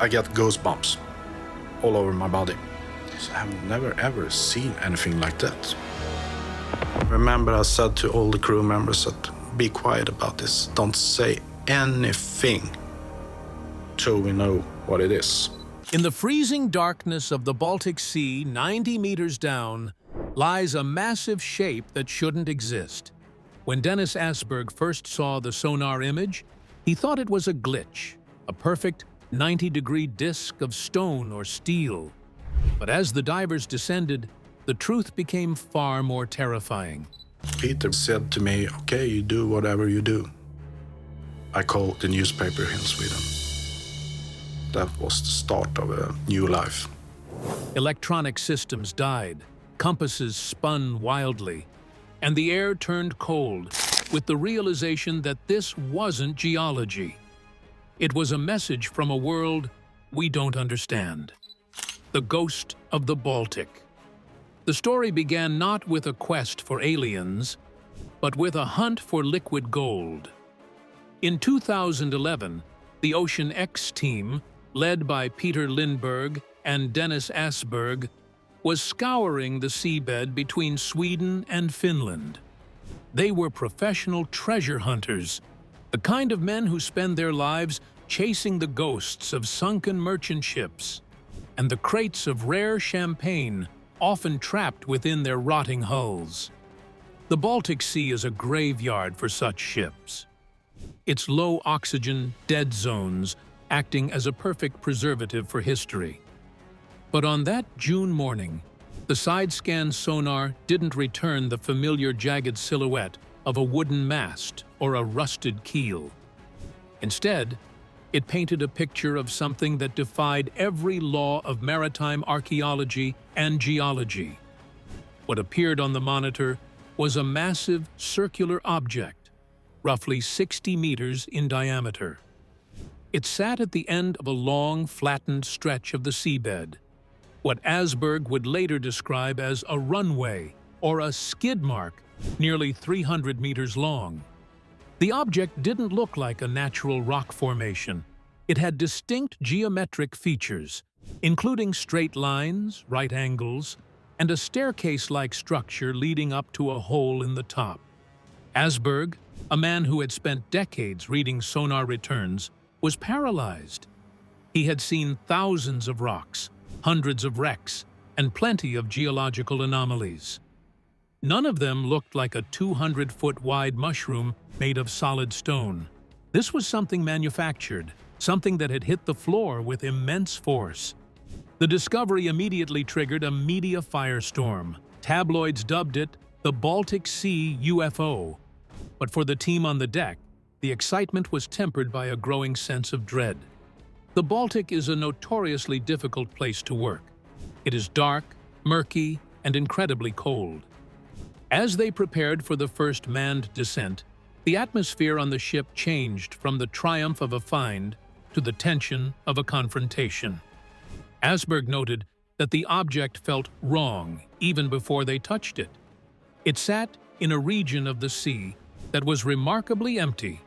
I get goosebumps all over my body. I have never ever seen anything like that. Remember, I said to all the crew members that be quiet about this. Don't say anything till we know what it is. In the freezing darkness of the Baltic Sea, 90 meters down, lies a massive shape that shouldn't exist. When Dennis Asberg first saw the sonar image, he thought it was a glitch, a perfect 90-degree disk of stone or steel. But as the divers descended, the truth became far more terrifying. Peter said to me, okay, you do whatever you do. I called the newspaper in Sweden. That was the start of a new life. Electronic systems died, compasses spun wildly, and the air turned cold with the realization that this wasn't geology. It was a message from a world we don't understand. The ghost of the Baltic. The story began not with a quest for aliens, but with a hunt for liquid gold. In 2011, the Ocean X team, led by Peter Lindberg and Dennis Asberg, was scouring the seabed between Sweden and Finland. They were professional treasure hunters, the kind of men who spend their lives chasing the ghosts of sunken merchant ships and the crates of rare champagne often trapped within their rotting hulls. The Baltic Sea is a graveyard for such ships. Its low-oxygen, dead zones acting as a perfect preservative for history. But on that June morning, the side-scan sonar didn't return the familiar jagged silhouette of a wooden mast or a rusted keel. Instead, it painted a picture of something that defied every law of maritime archaeology and geology. What appeared on the monitor was a massive circular object, roughly 60 meters in diameter. It sat at the end of a long, flattened stretch of the seabed, what Asberg would later describe as a runway or a skid mark nearly 300 meters long. The object didn't look like a natural rock formation. It had distinct geometric features, including straight lines, right angles, and a staircase-like structure leading up to a hole in the top. Asberg, a man who had spent decades reading sonar returns, was paralyzed. He had seen thousands of rocks, hundreds of wrecks, and plenty of geological anomalies. None of them looked like a 200-foot-wide mushroom made of solid stone. This was something manufactured, something that had hit the floor with immense force. The discovery immediately triggered a media firestorm. Tabloids dubbed it the Baltic Sea UFO. But for the team on the deck, the excitement was tempered by a growing sense of dread. The Baltic is a notoriously difficult place to work. It is dark, murky, and incredibly cold. As they prepared for the first manned descent, the atmosphere on the ship changed from the triumph of a find to the tension of a confrontation. Asberg noted that the object felt wrong even before they touched it. It sat in a region of the sea that was remarkably empty,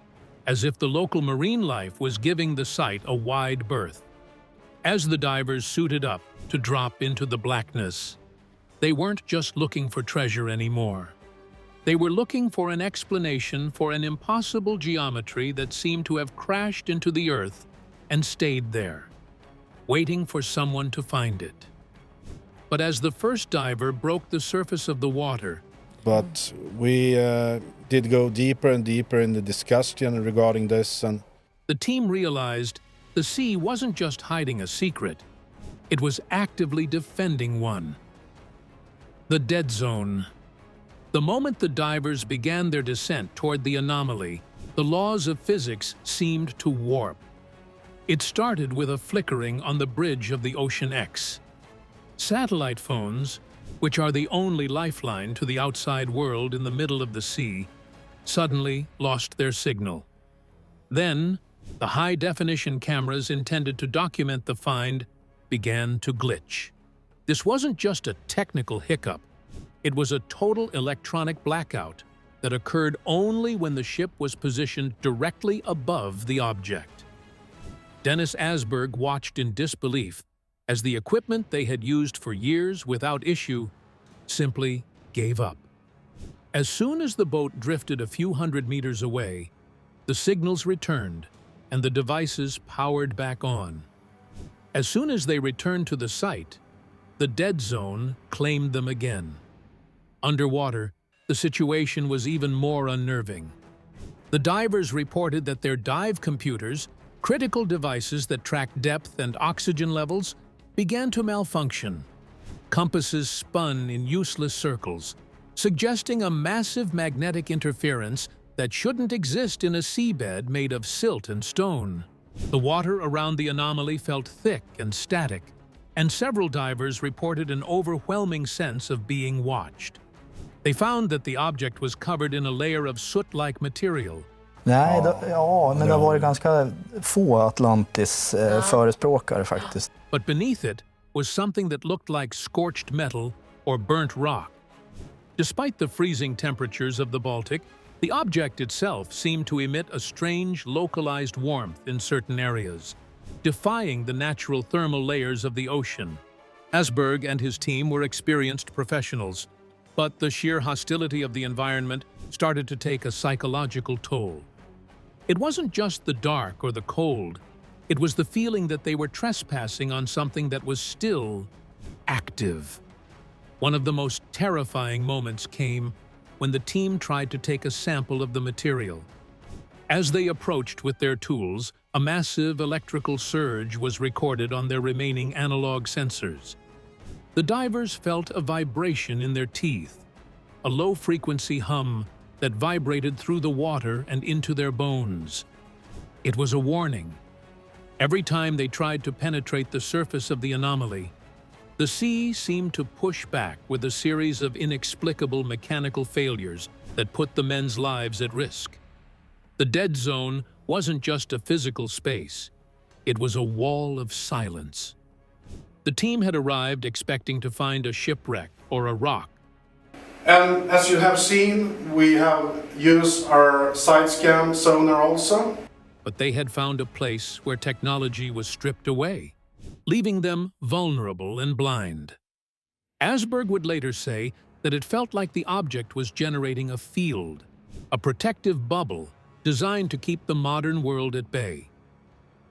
as if the local marine life was giving the site a wide berth. As the divers suited up to drop into the blackness, they weren't just looking for treasure anymore. They were looking for an explanation for an impossible geometry that seemed to have crashed into the earth and stayed there, waiting for someone to find it. But as the first diver broke the surface of the water, but we did go deeper and deeper in the discussion regarding this, and the team realized the sea wasn't just hiding a secret, it was actively defending one. The dead zone. The moment the divers began their descent toward the anomaly, the laws of physics seemed to warp. It started with a flickering on the bridge of the Ocean X. Satellite phones, which are the only lifeline to the outside world in the middle of the sea, suddenly lost their signal. Then, the high-definition cameras intended to document the find began to glitch. This wasn't just a technical hiccup. It was a total electronic blackout that occurred only when the ship was positioned directly above the object. Dennis Asberg watched in disbelief as the equipment they had used for years without issue simply gave up. As soon as the boat drifted a few hundred meters away, the signals returned and the devices powered back on. As soon as they returned to the site, the dead zone claimed them again. Underwater, the situation was even more unnerving. The divers reported that their dive computers, critical devices that track depth and oxygen levels, began to malfunction. Compasses spun in useless circles, suggesting a massive magnetic interference that shouldn't exist in a seabed made of silt and stone. The water around the anomaly felt thick and static, and several divers reported an overwhelming sense of being watched. They found that the object was covered in a layer of soot-like material. Nej, men det har varit ganska få Atlantis-förespråkare faktiskt. But beneath it was something that looked like scorched metal or burnt rock. Despite the freezing temperatures of the Baltic, the object itself seemed to emit a strange, localized warmth in certain areas, defying the natural thermal layers of the ocean. Asberg and his team were experienced professionals, but the sheer hostility of the environment started to take a psychological toll. It wasn't just the dark or the cold, it was the feeling that they were trespassing on something that was still active. One of the most terrifying moments came when the team tried to take a sample of the material. As they approached with their tools, a massive electrical surge was recorded on their remaining analog sensors. The divers felt a vibration in their teeth, a low-frequency hum that vibrated through the water and into their bones. It was a warning. Every time they tried to penetrate the surface of the anomaly, the sea seemed to push back with a series of inexplicable mechanical failures that put the men's lives at risk. The dead zone wasn't just a physical space, it was a wall of silence. The team had arrived expecting to find a shipwreck or a rock. And as you have seen, we have used our side scan sonar also. But they had found a place where technology was stripped away, leaving them vulnerable and blind. Asberg would later say that it felt like the object was generating a field, a protective bubble designed to keep the modern world at bay.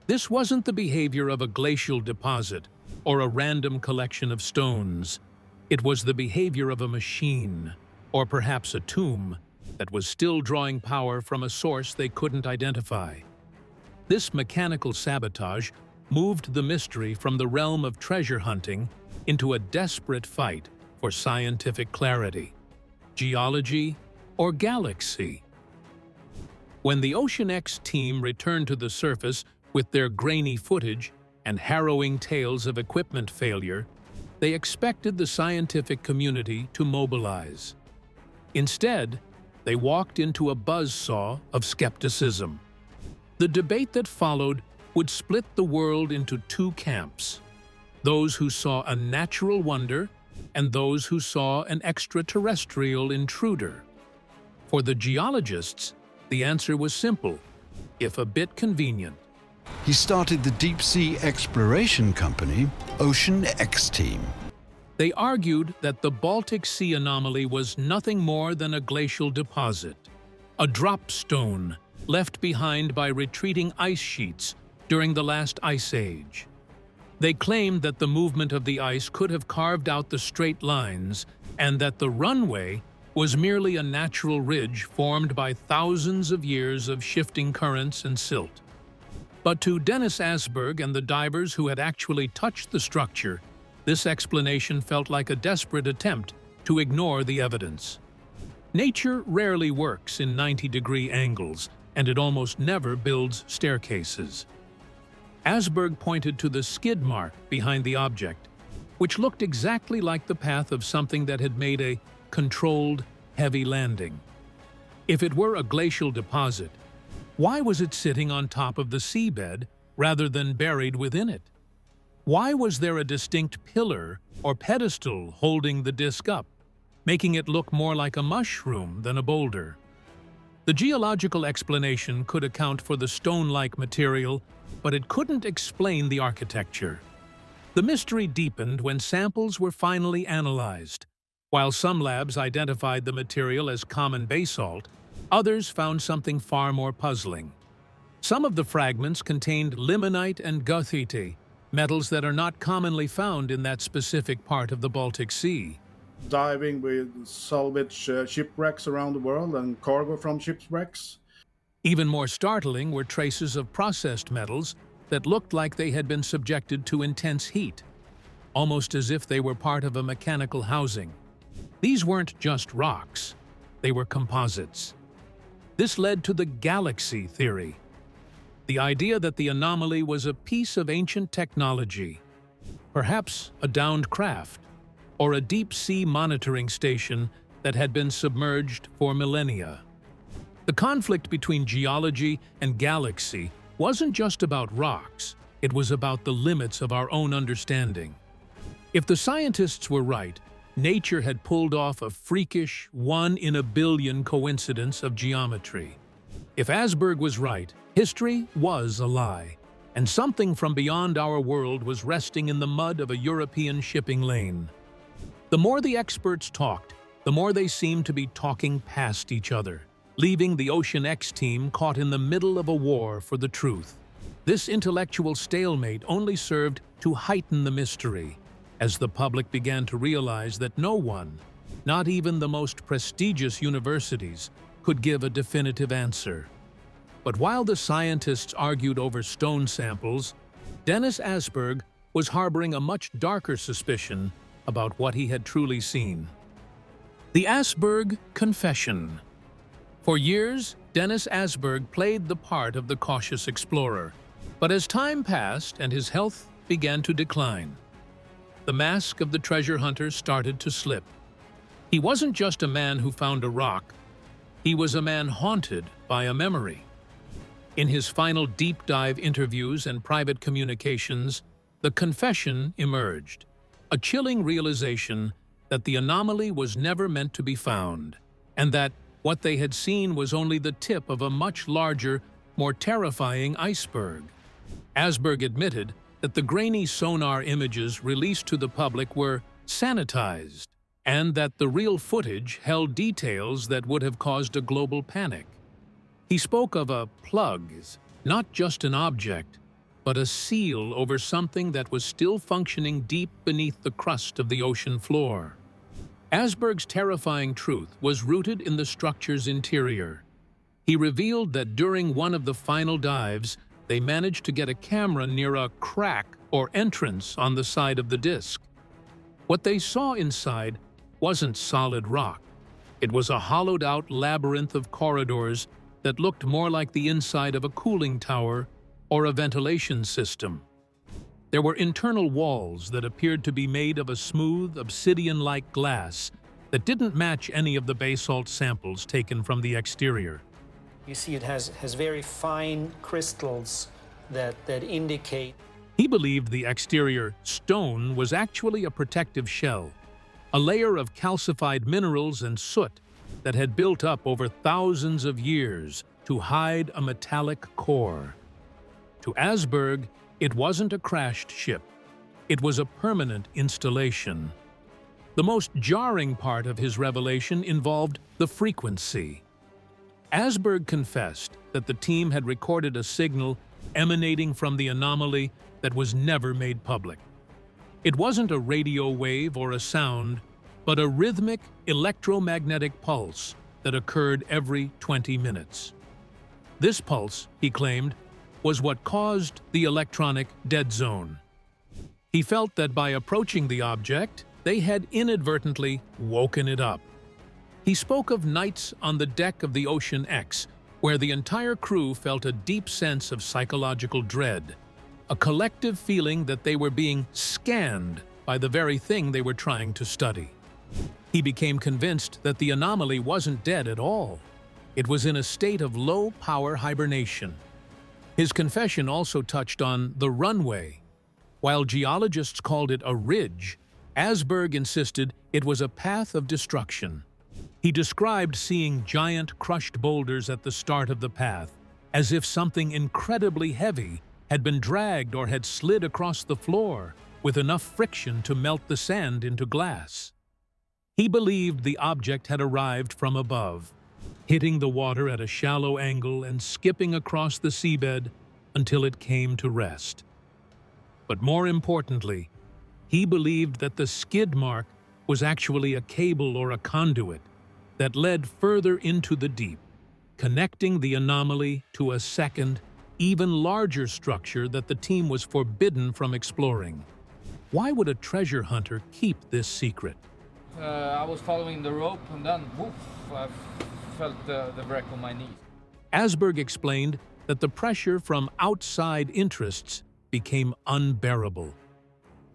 This wasn't the behavior of a glacial deposit or a random collection of stones. It was the behavior of a machine, or perhaps a tomb, that was still drawing power from a source they couldn't identify. This mechanical sabotage moved the mystery from the realm of treasure hunting into a desperate fight for scientific clarity, geology, or galaxy. When the Ocean X team returned to the surface with their grainy footage and harrowing tales of equipment failure, they expected the scientific community to mobilize. Instead, they walked into a buzzsaw of skepticism. The debate that followed would split the world into two camps: those who saw a natural wonder and those who saw an extraterrestrial intruder. For the geologists, the answer was simple, if a bit convenient. He started the deep-sea exploration company, Ocean X Team. They argued that the Baltic Sea anomaly was nothing more than a glacial deposit, a drop stone left behind by retreating ice sheets during the last ice age. They claimed that the movement of the ice could have carved out the straight lines and that the runway was merely a natural ridge formed by thousands of years of shifting currents and silt. But to Dennis Asberg and the divers who had actually touched the structure, this explanation felt like a desperate attempt to ignore the evidence. Nature rarely works in 90-degree angles, and it almost never builds staircases. Asberg pointed to the skid mark behind the object, which looked exactly like the path of something that had made a controlled, heavy landing. If it were a glacial deposit, why was it sitting on top of the seabed rather than buried within it? Why was there a distinct pillar or pedestal holding the disk up, making it look more like a mushroom than a boulder? The geological explanation could account for the stone-like material but it couldn't explain the architecture. The mystery deepened when samples were finally analyzed. While some labs identified the material as common basalt, others found something far more puzzling. Some of the fragments contained limonite and goethite, metals that are not commonly found in that specific part of the Baltic Sea. Diving with salvage shipwrecks around the world and cargo from shipwrecks. Even more startling were traces of processed metals that looked like they had been subjected to intense heat, almost as if they were part of a mechanical housing. These weren't just rocks, they were composites. This led to the galaxy theory, the idea that the anomaly was a piece of ancient technology, perhaps a downed craft, or a deep-sea monitoring station that had been submerged for millennia. The conflict between geology and galaxy wasn't just about rocks, it was about the limits of our own understanding. If the scientists were right, nature had pulled off a freakish, one-in-a-billion coincidence of geometry. If Asberg was right, history was a lie, and something from beyond our world was resting in the mud of a European shipping lane. The more the experts talked, the more they seemed to be talking past each other, leaving the Ocean X team caught in the middle of a war for the truth. This intellectual stalemate only served to heighten the mystery, as the public began to realize that no one, not even the most prestigious universities, could give a definitive answer. But while the scientists argued over stone samples, Dennis Asberg was harboring a much darker suspicion about what he had truly seen. The Asberg Confession. For years, Dennis Asberg played the part of the cautious explorer, but as time passed and his health began to decline, the mask of the treasure hunter started to slip. He wasn't just a man who found a rock, he was a man haunted by a memory. In his final deep-dive interviews and private communications, the confession emerged, a chilling realization that the anomaly was never meant to be found, and that what they had seen was only the tip of a much larger, more terrifying iceberg. Asberg admitted that the grainy sonar images released to the public were sanitized, and that the real footage held details that would have caused a global panic. He spoke of a plug, not just an object, but a seal over something that was still functioning deep beneath the crust of the ocean floor. Asberg's terrifying truth was rooted in the structure's interior. He revealed that during one of the final dives, they managed to get a camera near a crack or entrance on the side of the disk. What they saw inside wasn't solid rock. It was a hollowed-out labyrinth of corridors that looked more like the inside of a cooling tower or a ventilation system. There were internal walls that appeared to be made of a smooth, obsidian-like glass that didn't match any of the basalt samples taken from the exterior. You see it has very fine crystals that indicate. He believed the exterior stone was actually a protective shell, a layer of calcified minerals and soot that had built up over thousands of years to hide a metallic core. To Asberg, it wasn't a crashed ship. It was a permanent installation. The most jarring part of his revelation involved the frequency. Asberg confessed that the team had recorded a signal emanating from the anomaly that was never made public. It wasn't a radio wave or a sound, but a rhythmic electromagnetic pulse that occurred every 20 minutes. This pulse, he claimed, was what caused the electronic dead zone. He felt that by approaching the object, they had inadvertently woken it up. He spoke of nights on the deck of the Ocean X, where the entire crew felt a deep sense of psychological dread, a collective feeling that they were being scanned by the very thing they were trying to study. He became convinced that the anomaly wasn't dead at all. It was in a state of low-power hibernation. His confession also touched on the runway. While geologists called it a ridge, Asberg insisted it was a path of destruction. He described seeing giant crushed boulders at the start of the path, as if something incredibly heavy had been dragged or had slid across the floor with enough friction to melt the sand into glass. He believed the object had arrived from above, hitting the water at a shallow angle and skipping across the seabed until it came to rest. But more importantly, he believed that the skid mark was actually a cable or a conduit that led further into the deep, connecting the anomaly to a second, even larger structure that the team was forbidden from exploring. Why would a treasure hunter keep this secret? I was following the rope and then, woof, I felt the wreck on my knees. Asberg explained that the pressure from outside interests became unbearable.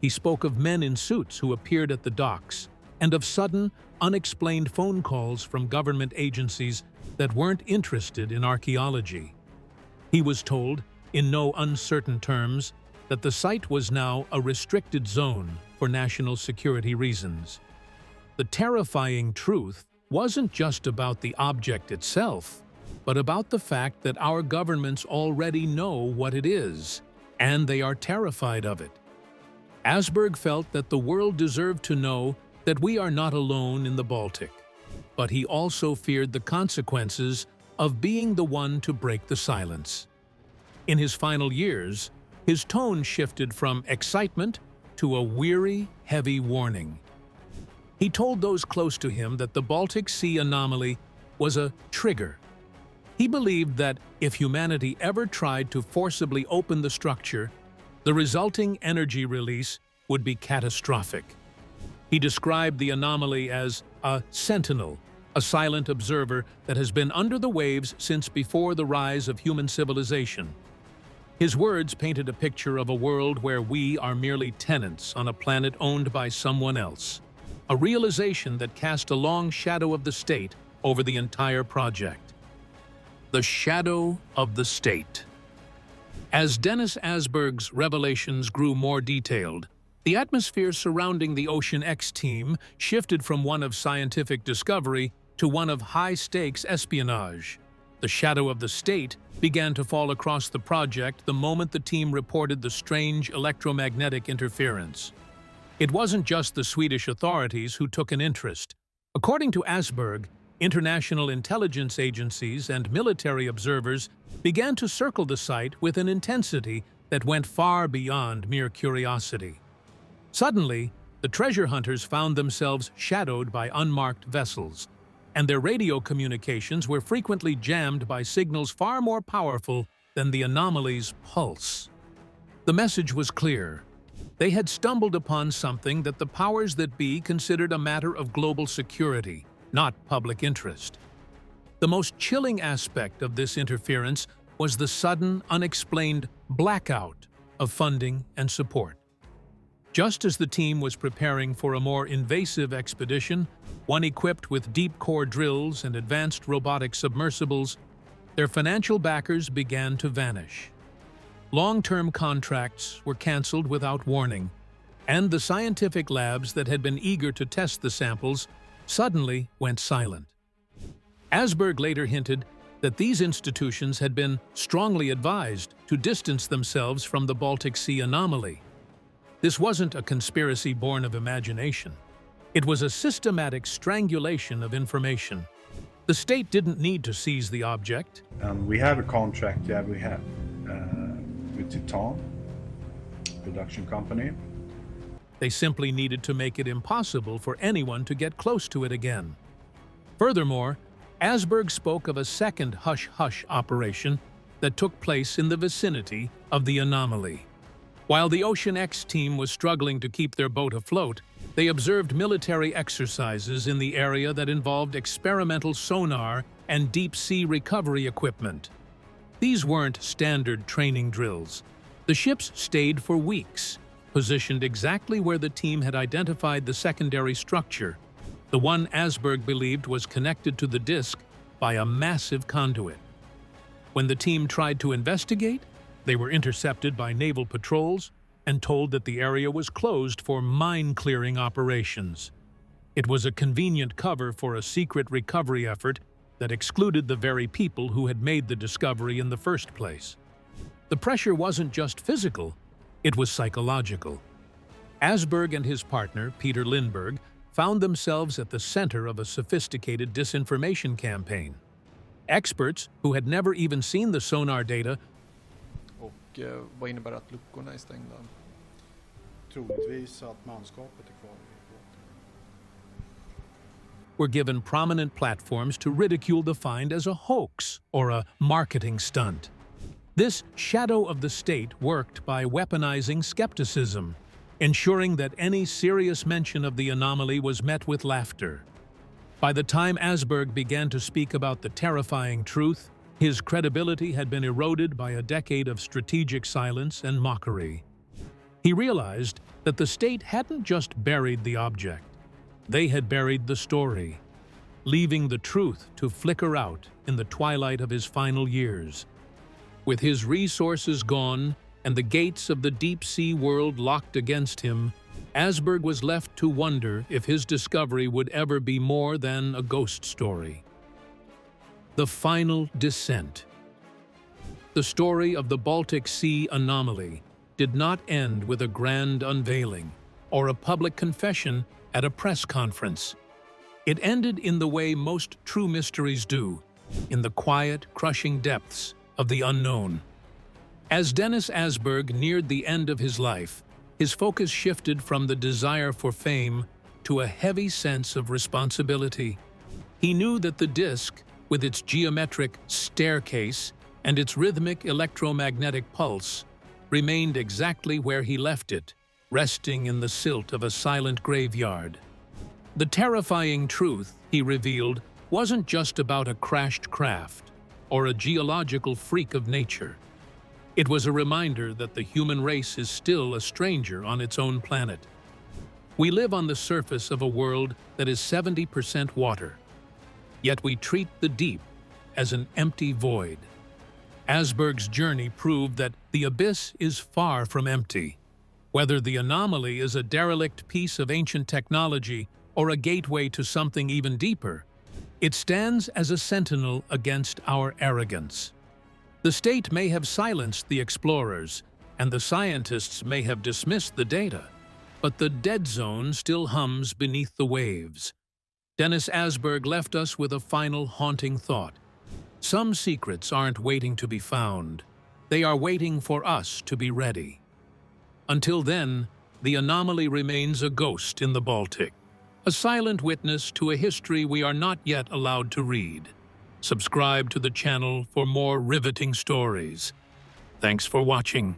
He spoke of men in suits who appeared at the docks and of sudden, unexplained phone calls from government agencies that weren't interested in archaeology. He was told, in no uncertain terms, that the site was now a restricted zone for national security reasons. The terrifying truth wasn't just about the object itself, but about the fact that our governments already know what it is, and they are terrified of it. Asberg felt that the world deserved to know that we are not alone in the Baltic, but he also feared the consequences of being the one to break the silence. In his final years, his tone shifted from excitement to a weary, heavy warning. He told those close to him that the Baltic Sea anomaly was a trigger. He believed that if humanity ever tried to forcibly open the structure, the resulting energy release would be catastrophic. He described the anomaly as a sentinel, a silent observer that has been under the waves since before the rise of human civilization. His words painted a picture of a world where we are merely tenants on a planet owned by someone else, a realization that cast a long shadow of the state over the entire project. The shadow of the state. As Dennis Asberg's revelations grew more detailed, the atmosphere surrounding the Ocean X team shifted from one of scientific discovery to one of high-stakes espionage. The shadow of the state began to fall across the project the moment the team reported the strange electromagnetic interference. It wasn't just the Swedish authorities who took an interest. According to Asberg, international intelligence agencies and military observers began to circle the site with an intensity that went far beyond mere curiosity. Suddenly, the treasure hunters found themselves shadowed by unmarked vessels, and their radio communications were frequently jammed by signals far more powerful than the anomaly's pulse. The message was clear. They had stumbled upon something that the powers that be considered a matter of global security, not public interest. The most chilling aspect of this interference was the sudden, unexplained blackout of funding and support. Just as the team was preparing for a more invasive expedition, one equipped with deep-core drills and advanced robotic submersibles, their financial backers began to vanish. Long-term contracts were canceled without warning, and the scientific labs that had been eager to test the samples suddenly went silent. Asberg later hinted that these institutions had been strongly advised to distance themselves from the Baltic Sea anomaly. This wasn't a conspiracy born of imagination. It was a systematic strangulation of information. The state didn't need to seize the object. We have a contract, we have, with Titan, production company. They simply needed to make it impossible for anyone to get close to it again. Furthermore, Asberg spoke of a second hush-hush operation that took place in the vicinity of the anomaly. While the Ocean X team was struggling to keep their boat afloat, they observed military exercises in the area that involved experimental sonar and deep-sea recovery equipment. These weren't standard training drills. The ships stayed for weeks, positioned exactly where the team had identified the secondary structure, the one Asberg believed was connected to the disk by a massive conduit. When the team tried to investigate, they were intercepted by naval patrols and told that the area was closed for mine-clearing operations. It was a convenient cover for a secret recovery effort that excluded the very people who had made the discovery in the first place. The pressure wasn't just physical, it was psychological. Asberg and his partner, Peter Lindbergh, found themselves at the center of a sophisticated disinformation campaign. Experts who had never even seen the sonar data Och vad innebär att luckorna är stängda? Troligtvis att manskapet är kvar i båten. were given prominent platforms to ridicule the find as a hoax or a marketing stunt. This shadow of the state worked by weaponizing skepticism, ensuring that any serious mention of the anomaly was met with laughter. By the time Asberg began to speak about the terrifying truth, his credibility had been eroded by a decade of strategic silence and mockery. He realized that the state hadn't just buried the object, they had buried the story, leaving the truth to flicker out in the twilight of his final years. With his resources gone and the gates of the deep-sea world locked against him, Asberg was left to wonder if his discovery would ever be more than a ghost story. The final descent. The story of the Baltic Sea anomaly did not end with a grand unveiling or a public confession at a press conference. It ended in the way most true mysteries do, in the quiet, crushing depths of the unknown. As Dennis Asberg neared the end of his life, his focus shifted from the desire for fame to a heavy sense of responsibility. He knew that the disk, with its geometric staircase and its rhythmic electromagnetic pulse, remained exactly where he left it, resting in the silt of a silent graveyard. The terrifying truth, he revealed, wasn't just about a crashed craft or a geological freak of nature. It was a reminder that the human race is still a stranger on its own planet. We live on the surface of a world that is 70% water, yet we treat the deep as an empty void. Asberg's journey proved that the abyss is far from empty. Whether the anomaly is a derelict piece of ancient technology or a gateway to something even deeper, it stands as a sentinel against our arrogance. The state may have silenced the explorers, and the scientists may have dismissed the data, but the dead zone still hums beneath the waves. Dennis Asberg left us with a final haunting thought. Some secrets aren't waiting to be found. They are waiting for us to be ready. Until then, the anomaly remains a ghost in the Baltic, a silent witness to a history we are not yet allowed to read. Subscribe to the channel for more riveting stories. Thanks for watching.